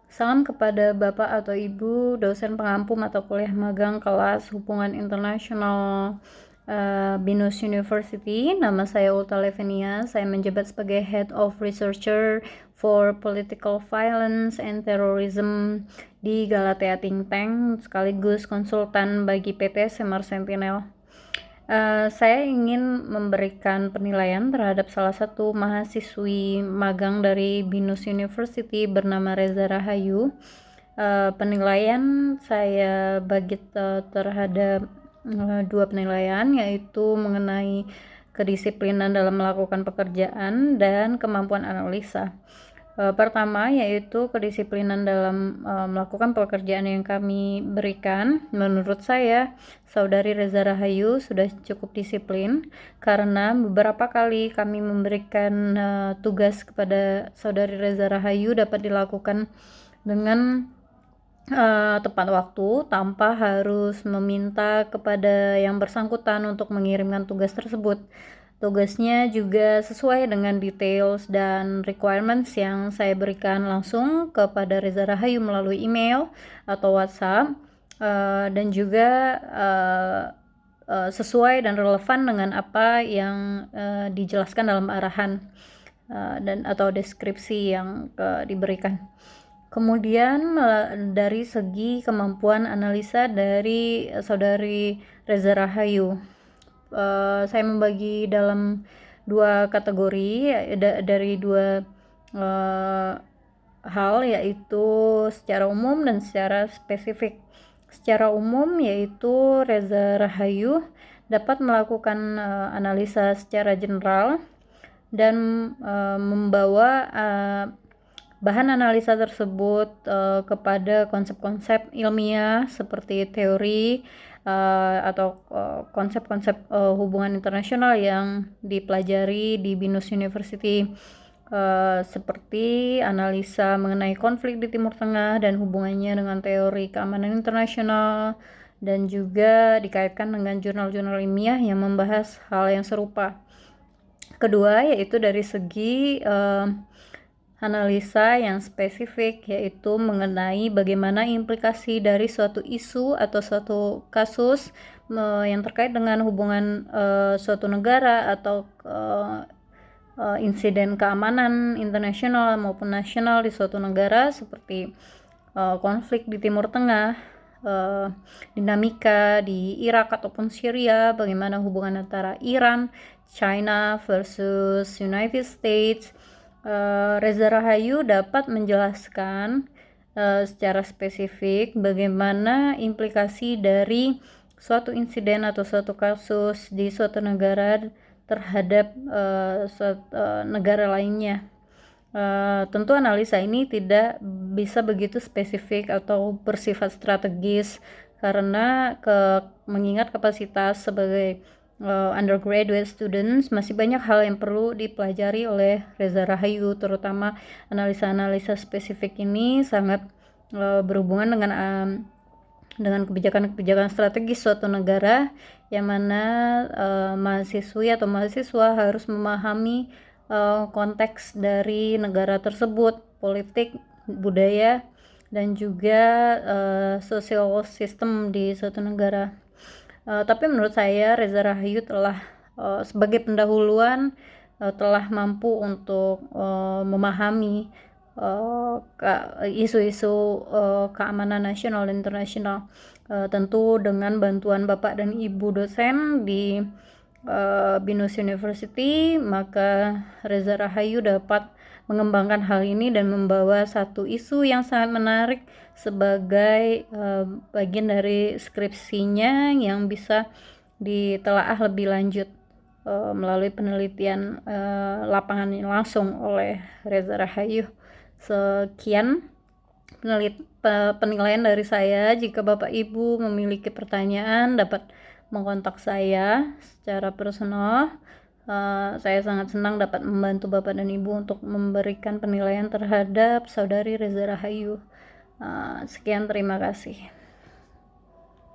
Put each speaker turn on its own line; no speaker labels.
Salam kepada Bapak atau Ibu dosen pengampu mata kuliah magang kelas Hubungan Internasional Binus University. Nama saya Ulta Levenia. Saya menjabat sebagai Head of Researcher for Political Violence and Terrorism di Galatea Think Tank, sekaligus konsultan bagi PT Semar Sentinel. Saya ingin memberikan penilaian terhadap salah satu mahasiswi magang dari Binus University bernama Reza Rahayu. Penilaian saya bagi terhadap dua penilaian, yaitu mengenai kedisiplinan dalam melakukan pekerjaan dan kemampuan analisa. Pertama, yaitu kedisiplinan dalam melakukan pekerjaan yang kami berikan. Menurut saya, Saudari Reza Rahayu sudah cukup disiplin karena beberapa kali kami memberikan tugas kepada Saudari Reza Rahayu dapat dilakukan dengan tepat waktu tanpa harus meminta kepada yang bersangkutan untuk mengirimkan tugas tersebut. Tugasnya juga sesuai dengan details dan requirements yang saya berikan langsung kepada Reza Rahayu melalui email atau WhatsApp, dan juga sesuai dan relevan dengan apa yang dijelaskan dalam arahan dan atau deskripsi yang diberikan. Kemudian dari segi kemampuan analisa dari Saudari Reza Rahayu, saya membagi dalam dua kategori dari dua hal, yaitu secara umum dan secara spesifik. Secara umum yaitu Reza Rahayu dapat melakukan analisa secara general dan membawa bahan analisa tersebut kepada konsep-konsep ilmiah seperti teori atau konsep-konsep hubungan internasional yang dipelajari di Binus University, seperti analisa mengenai konflik di Timur Tengah dan hubungannya dengan teori keamanan internasional, dan juga dikaitkan dengan jurnal-jurnal ilmiah yang membahas hal yang serupa. Kedua, yaitu dari segi analisa yang spesifik, yaitu mengenai bagaimana implikasi dari suatu isu atau suatu kasus yang terkait dengan hubungan suatu negara atau insiden keamanan internasional maupun nasional di suatu negara, seperti konflik di Timur Tengah, dinamika di Irak ataupun Syria, bagaimana hubungan antara Iran, China versus United States. Reza Rahayu dapat menjelaskan secara spesifik bagaimana implikasi dari suatu insiden atau suatu kasus di suatu negara terhadap negara lainnya. Tentu analisa ini tidak bisa begitu spesifik atau bersifat strategis karena mengingat kapasitas sebagai undergraduate students, masih banyak hal yang perlu dipelajari oleh Reza Rahayu, terutama analisa-analisa spesifik ini sangat berhubungan dengan kebijakan-kebijakan strategis suatu negara, yang mana mahasiswi atau mahasiswa harus memahami konteks dari negara tersebut, politik, budaya, dan juga social system di suatu negara. Tapi menurut saya Reza Rahayu telah sebagai pendahuluan telah mampu untuk memahami isu-isu keamanan nasional dan internasional. Tentu dengan bantuan Bapak dan Ibu dosen di Binus University, maka Reza Rahayu dapat mengembangkan hal ini dan membawa satu isu yang sangat menarik sebagai bagian dari skripsinya yang bisa ditelaah lebih lanjut melalui penelitian lapangan langsung oleh Reza Rahayu. Sekian penilaian dari saya. Jika Bapak Ibu memiliki pertanyaan, dapat mengontak saya secara personal. Saya sangat senang dapat membantu Bapak dan Ibu untuk memberikan penilaian terhadap Saudari Reza Rahayu. Sekian, terima kasih.